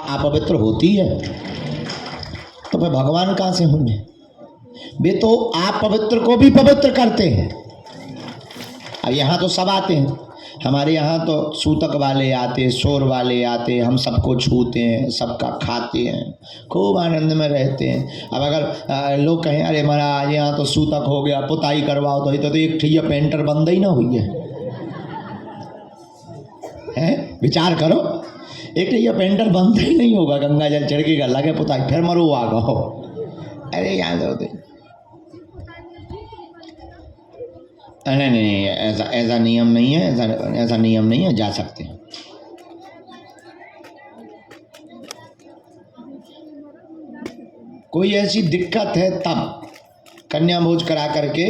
अपवित्र होती है तो फिर भगवान कहाँ से होंगे? वे तो आप पवित्र को भी पवित्र करते हैं। अब यहाँ तो सब आते हैं, हमारे यहाँ तो सूतक वाले आते, शोर वाले आते, हम सबको छूते हैं, सबका खाते हैं, खूब आनंद में रहते हैं। अब अगर लोग कहें अरे महाराज यहाँ तो सूतक हो गया, पुताई करवाओ, तो एक ठिया पेंटर बंद ही ना हुई है। विचार करो, एक ठिया पेंटर बंद ही नहीं होगा, गंगा जल छिड़केगा, लगे पुताई, फिर मरो आ गो। अरे यहाँ दो नहीं नहीं, ऐसा नियम नहीं है, ऐसा नियम नहीं है, जा सकते हैं। कोई ऐसी दिक्कत है तब कन्या भोज करा करके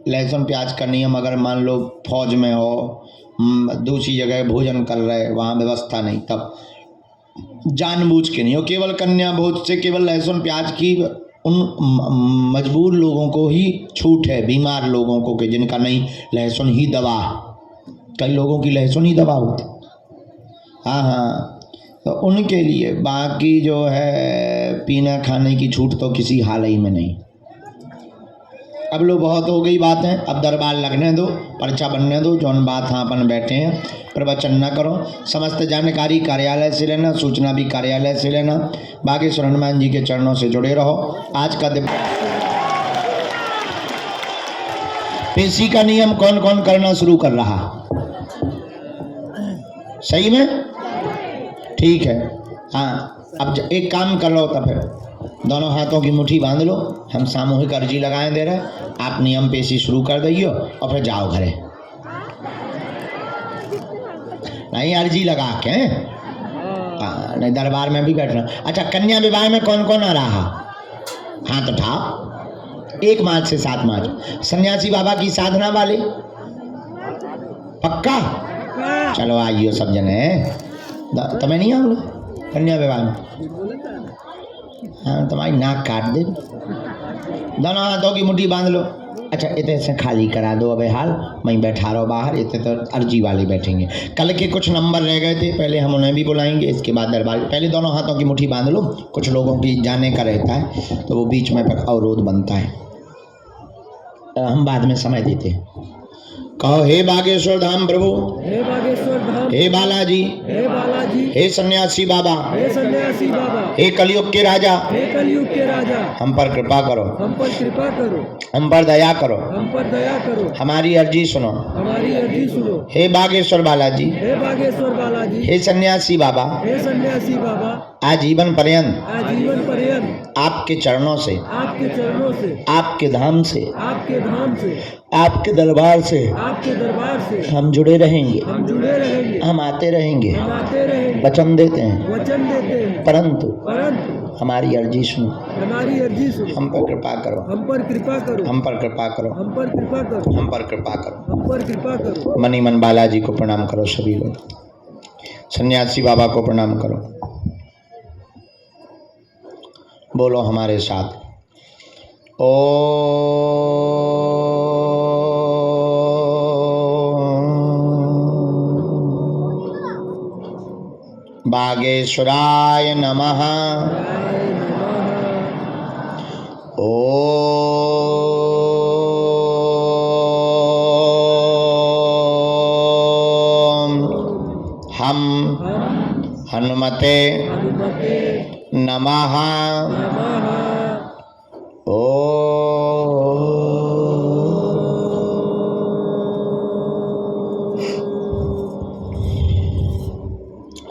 लहसुन प्याज का नियम, अगर मान लो फौज में हो, दूसरी जगह भोजन कर रहे, वहाँ व्यवस्था नहीं, तब जानबूझ के नहीं हो। केवल कन्या भोज से केवल लहसुन प्याज की उन मजबूर लोगों को ही छूट है, बीमार लोगों को, कि जिनका नहीं लहसुन ही दवा, कई लोगों की लहसुन ही दवा होती। हाँ, तो उनके लिए, बाकी जो है पीना खाने की छूट तो किसी हाल ही में नहीं। अब लो बहुत हो गई बात है, अब दरबार लगने दो, पर्चा बनने दो, जौन बात हाँ अपन बैठे हैं प्रवचन न करो। समस्त जानकारी कार्यालय से लेना, सूचना भी कार्यालय से लेना। बागेश्वर हनुमान जी के चरणों से जुड़े रहो। आज का दिन पेशी का नियम कौन कौन करना शुरू कर रहा? सही में? ठीक है। हाँ, अब एक काम कर लो, तब फिर दोनों हाथों की मुट्ठी बांध लो, हम सामूहिक अर्जी लगाए दे रहे, आप नियम पेशी शुरू कर दइयो और फिर जाओ घरे। नहीं, अर्जी लगा के, नहीं दरबार में भी बैठना। अच्छा, कन्या विवाह में कौन कौन आ रहा? हाथ उठाओ। 1 मार्च से 7 मार्च सन्यासी बाबा की साधना वाले, पक्का? चलो आइयो सब जने। तुम्हें नहीं आओ कन्या विवाह में? हाँ, तुम्हारी नाक काट दे। दोनों हाथों की मुट्ठी बांध लो। अच्छा, इतने से खाली करा दो, अबे हाल मैं बैठा रहो बाहर, इतने तो अर्जी वाले बैठेंगे। कल के कुछ नंबर रह गए थे, पहले हम उन्हें भी बुलाएंगे, इसके बाद दरबार। पहले दोनों हाथों की मुट्ठी बांध लो, कुछ लोगों की जाने का रहता है तो वो बीच में अवरोध बनता है, हम बाद में समय देते हैं। कहो, हे बागेश्वर धाम प्रभु, हे बागेश्वर धाम, हे बालाजी, हे बालाजी, हे सन्यासी बाबा, हे सन्यासी बाबा, हे कलयुग के राजा, हे कलयुग के राजा, हम पर कृपा करो, हम पर कृपा करो, हम पर दया करो, हम पर दया करो, हमारी अर्जी सुनो, हमारी अर्जी सुनो। हे बागेश्वर बालाजी, हे बागेश्वर बालाजी, हे सन्यासी बाबा, हे सन्यासी बाबा, आजीवन पर्यंत, आजीवन पर्यंत आपके चरणों से, आपके चरणों से, आपके धाम से, आपके धाम से, आपके दरबार से, आपके दरबार से हम जुड़े रहेंगे, हम जुड़े रहेंगे, हम आते रहेंगे, हम आते रहेंगे, वचन देते हैं, वचन देते हैं, परंतु परंतु हमारी अर्जी सुनो, हमारी अर्जी सुनो, हम पर कृपा करो, हम पर कृपा करो, हम पर कृपा करो, हम पर कृपा करो, हम पर कृपा करो। हम पर कृपा करो। मनी मन बालाजी को प्रणाम करो सभी लोग, सन्यासी बाबा को प्रणाम करो। बोलो हमारे साथ, ओ बागेश्वराय नमः। हम हनुमते नमः।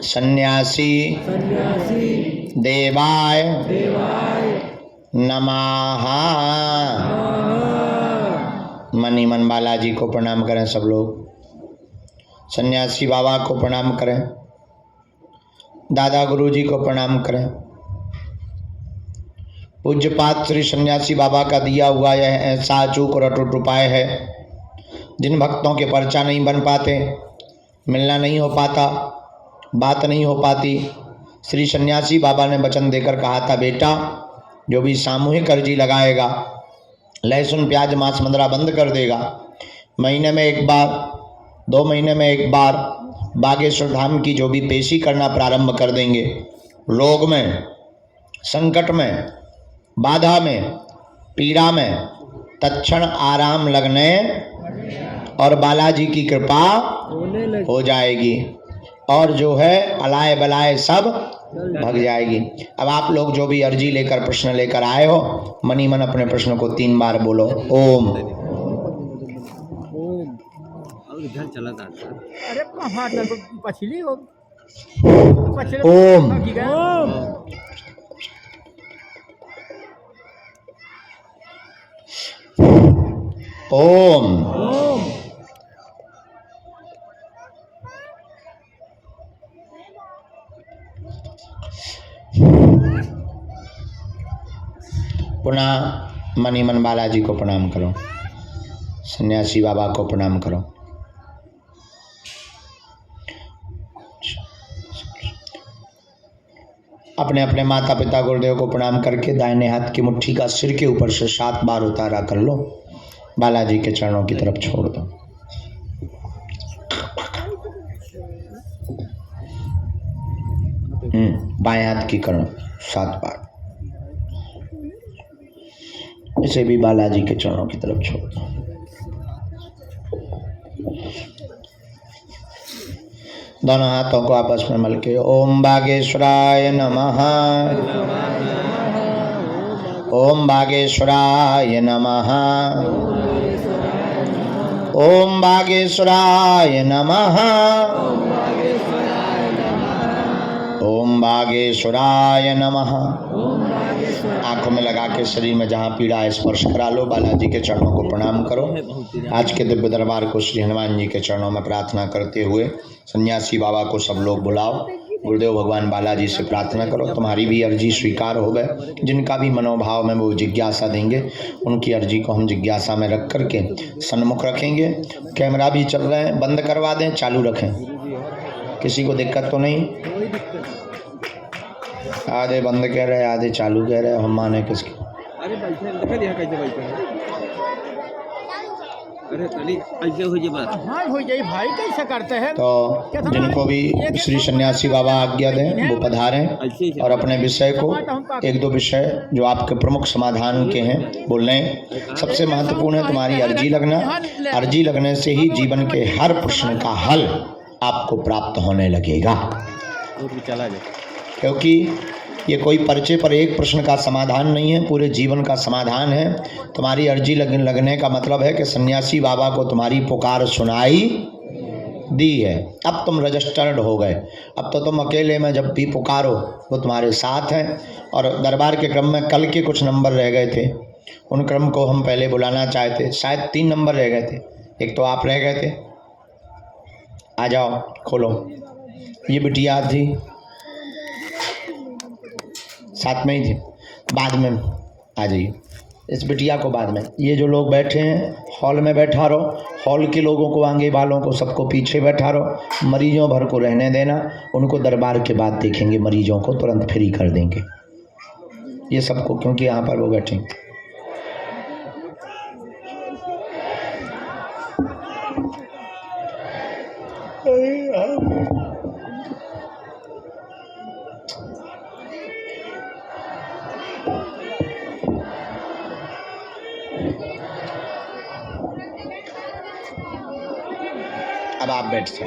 सन्यासी देवाय नमः। मनी मन बालाजी को प्रणाम करें सब लोग, सन्यासी बाबा को प्रणाम करें, दादा गुरुजी को प्रणाम करें। पूज्यपात श्री सन्यासी बाबा का दिया हुआ यह ऐसा अचूक और अटूट उपाय है, जिन भक्तों के पर्चा नहीं बन पाते, मिलना नहीं हो पाता, बात नहीं हो पाती, श्री सन्यासी बाबा ने वचन देकर कहा था, बेटा जो भी सामूहिक अर्जी लगाएगा, लहसुन प्याज मांस मंदरा बंद कर देगा, महीने में एक बार, 2 महीने में एक बार बागेश्वर धाम की जो भी पेशी करना प्रारंभ कर देंगे, रोग में, संकट में, बाधा में, पीड़ा में तत्क्षण आराम लगने और बालाजी की कृपा होने लगे। हो जाएगी और जो है अलाय बलाय सब भग जाएगी। अब आप लोग जो भी अर्जी लेकर प्रश्न लेकर आए हो, मनी मन अपने प्रश्न को 3 बार बोलो। ओम। ओम। इधर चला था। अरे कहाँ पछली हो ओम। ओम। ओम। ओम। पुनः मनी मन बालाजी को प्रणाम करो, सन्यासी बाबा को प्रणाम करो। अपने अपने माता पिता गुरुदेव को प्रणाम करके दाहिने हाथ की मुट्ठी का सिर के ऊपर से 7 बार उतारा कर लो, बालाजी के चरणों की तरफ छोड़ दो। बाएं हाथ की करो 7 बार, इसे भी बालाजी के चरणों की तरफ छोड़ दो। दोनों हाथों को आपस में मल के ओम बागेश्वराय नमः, ओम बागेश्वराय नमः, ओम बागेश्वराय नमः, ओम बागेश्वराय नमः। आंखों में लगा के शरीर में जहाँ पीड़ा है स्पर्श करा लो, बालाजी के चरणों को प्रणाम करो। आज के दिव्य दरबार को श्री हनुमान जी के चरणों में प्रार्थना करते हुए सन्यासी बाबा को सब लोग बुलाओ। गुरुदेव भगवान बालाजी से प्रार्थना करो तुम्हारी भी अर्जी स्वीकार हो गए। जिनका भी मनोभाव में वो जिज्ञासा देंगे, उनकी अर्जी को हम जिज्ञासा में रख करके सन्मुख रखेंगे। कैमरा भी चल रहे हैं, बंद करवा दें चालू रखें, किसी को दिक्कत तो नहीं? आधे बंद कह रहे आधे चालू कह रहे, हम माने किसकी? अरे बैठे देखा दिया कैसे बैठे हैं। अरे तनी ऐसे हो जे बात। हाँ हो जाए भाई, कैसे करते हैं? तो जिनको भी श्री सन्यासी बाबा आज्ञा दें वो पधारें और अपने विषय को 1-2 विषय जो आपके प्रमुख समाधान के हैं बोल लें। सबसे महत्वपूर्ण है तुम्हारी अर्जी लगना। अर्जी लगने से ही जीवन के हर प्रश्न का हल आपको प्राप्त होने लगेगा, चला जाए, क्योंकि ये कोई पर्चे पर एक प्रश्न का समाधान नहीं है, पूरे जीवन का समाधान है। तुम्हारी अर्जी लगने का मतलब है कि सन्यासी बाबा को तुम्हारी पुकार सुनाई दी है, अब तुम रजिस्टर्ड हो गए। अब तो तुम अकेले में जब भी पुकारो वो तुम्हारे साथ हैं। और दरबार के क्रम में कल के कुछ नंबर रह गए थे, उन क्रम को हम पहले बुलाना चाहते। शायद 3 नंबर रह गए थे, एक तो आप रह गए थे। आ जाओ, खोलो। ये बिटिया थी, साथ में ही थे, बाद में आ जाइए। इस बिटिया को बाद में, ये जो लोग बैठे हैं हॉल में बैठा रहो, हॉल के लोगों को, आगे वालों को सबको पीछे बैठा रहो। मरीजों भर को रहने देना, उनको दरबार के बाद देखेंगे, मरीजों को तुरंत फ्री कर देंगे ये सबको, क्योंकि यहाँ पर वो बैठे। अब आप बैठ जाओ।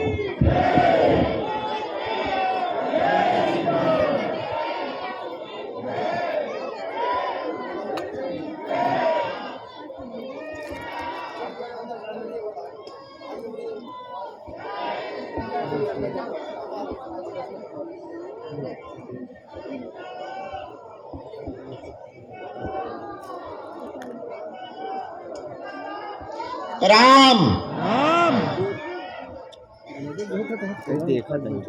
राम राम। देखा नहीं।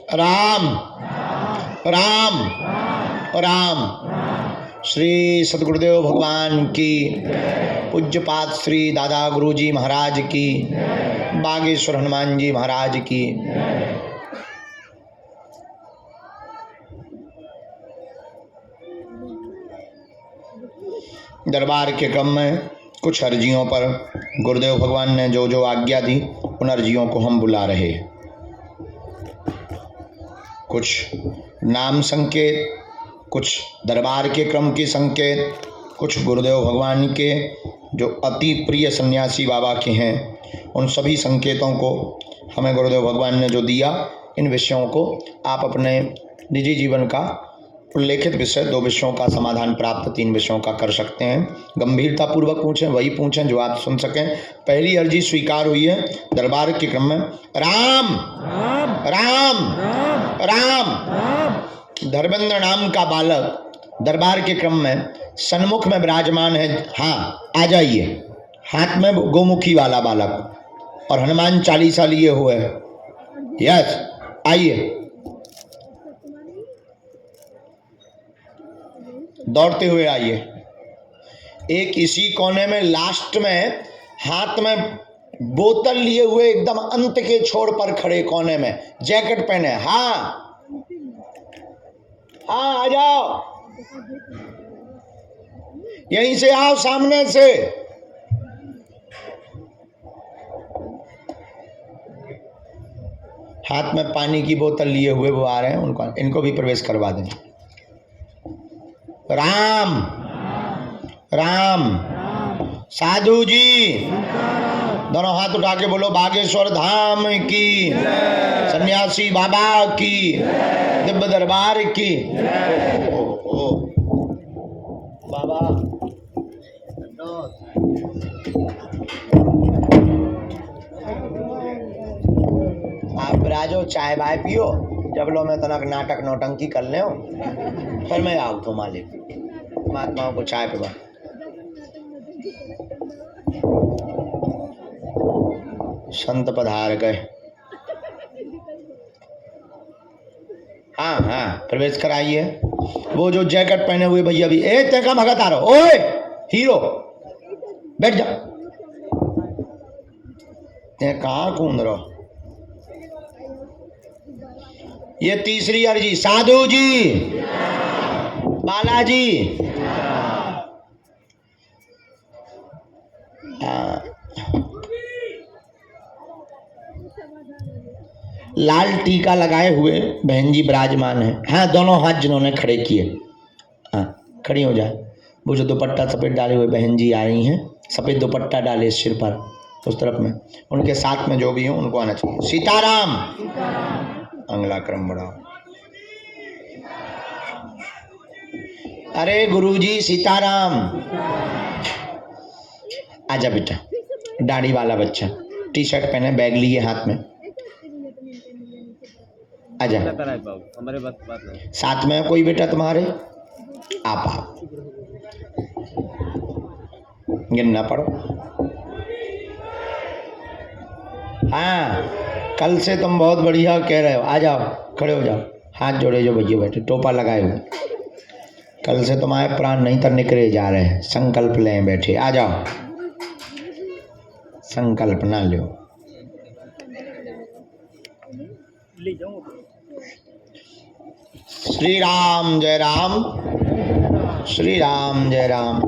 राम राम राम। श्री सद्गुरुदेव भगवान की, पूज्यपाद श्री दादा गुरुजी महाराज की, बागेश्वर हनुमान जी महाराज की। दरबार के क्रम में कुछ अर्जियों पर गुरुदेव भगवान ने जो जो आज्ञा दी उन अर्जियों को हम बुला रहे हैं। कुछ नाम संकेत, कुछ दरबार के क्रम के संकेत, कुछ गुरुदेव भगवान के जो अति प्रिय सन्यासी बाबा के हैं उन सभी संकेतों को हमें गुरुदेव भगवान ने जो दिया, इन विषयों को आप अपने निजी जीवन का उल्लेखित विषय 2 विषयों का समाधान प्राप्त 3 विषयों का कर सकते हैं। गंभीरता पूर्वक पूछें, वही पूछें जो आप सुन सकें। पहली अर्जी स्वीकार हुई है दरबार के क्रम में। राम राम राम राम राम। राम। धर्मेंद्र नाम का बालक दरबार के क्रम में सन्मुख में विराजमान है। हाँ, आ जाइए। हाथ में गोमुखी वाला बालक और हनुमान चालीसा लिए हुए। यस, आइए। दौड़ते हुए आइए। एक इसी कोने में लास्ट में हाथ में बोतल लिए हुए एकदम अंत के छोर पर खड़े कोने में, जैकेट पहने। हाँ हाँ, आ जाओ, यहीं से आओ, सामने से। हाथ में पानी की बोतल लिए हुए वो आ रहे हैं, उनको इनको भी प्रवेश करवा दें। राम राम। साधु जी दोनों हाथ उठा के बोलो बागेश्वर धाम की, सन्यासी बाबा की, दिव्य दरबार की। ओ बाबा आप राजो चाय बाय पियो, जब लो मैं तनक नाटक नौटंकी कर ले फिर मैं आऊ तो मालिक महात्माओं को चाय पिवा। संत पधार गए। हाँ हाँ, प्रवेश कराइए। वो जो जैकेट पहने हुए भैया भी, ए ते का भगत आ रहा, ओए हीरो बैठ जा, ते कहाँ कूद रहो। ये तीसरी अर्जी, साधु जी, बालाजी। लाल टीका लगाए हुए बहन जी विराजमान है। हाँ, दोनों हाथ जिन्होंने खड़े किए, हाँ खड़ी हो जाए। वो जो दुपट्टा सफ़ेद डाले हुए बहन जी आ रही हैं, सफ़ेद दुपट्टा डाले सिर पर, उस तरफ में उनके साथ में जो भी हो उनको आना चाहिए। सीताराम। अगला क्रम बढ़ाओ। अरे गुरुजी सीताराम। आजा बेटा, दाढ़ी वाला बच्चा, टी शर्ट पहने, बैग लिए हाथ में, आजा। हमारे बात नहीं। साथ में कोई बेटा तुम्हारे? आप गिनना पड़ो। हाँ, कल से तुम बहुत बढ़िया कह रहे हो। आ जाओ, खड़े हो जाओ, हाथ जोड़े जो भैया बैठे, टोपा लगाए हुए। कल से तुम्हारे प्राण नहीं तर निकले जा रहे हैं। संकल्प लें बैठे, आ जाओ, संकल्प ना लो। श्री राम जय राम, श्री राम जय राम।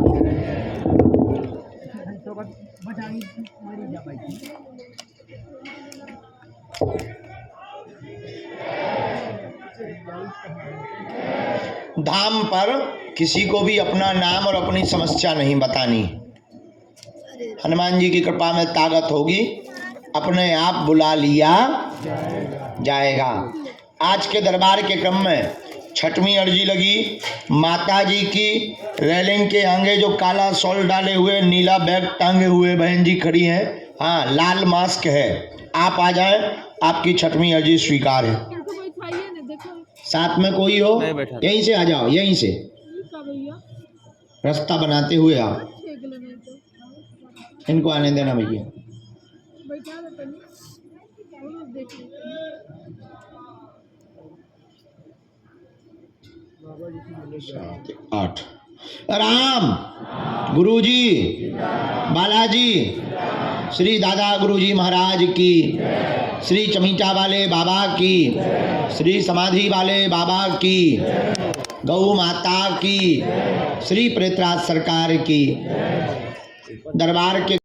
धाम पर किसी को भी अपना नाम और अपनी समस्या नहीं बतानी। हनुमान जी की कृपा में ताकत होगी, अपने आप बुला लिया जाएगा। आज के दरबार के क्रम में 6वीं अर्जी लगी। माता जी की रेलिंग के आगे जो काला शॉल डाले हुए, नीला बैग टांगे हुए बहन जी खड़ी हैं। हाँ, लाल मास्क है। आप आ जाएं, आपकी 6वीं अर्जी स्वीकार है। साथ में कोई हो, यहीं से आ जाओ, यहीं से रास्ता बनाते हुए आओ। इनको आने देना भैया। 7 8 राम गुरुजी बालाजी श्री दादा गुरुजी महाराज की, श्री चमीटा वाले बाबा की, श्री समाधि वाले बाबा की, गौ माता की, श्री प्रेतराज सरकार की, दरबार के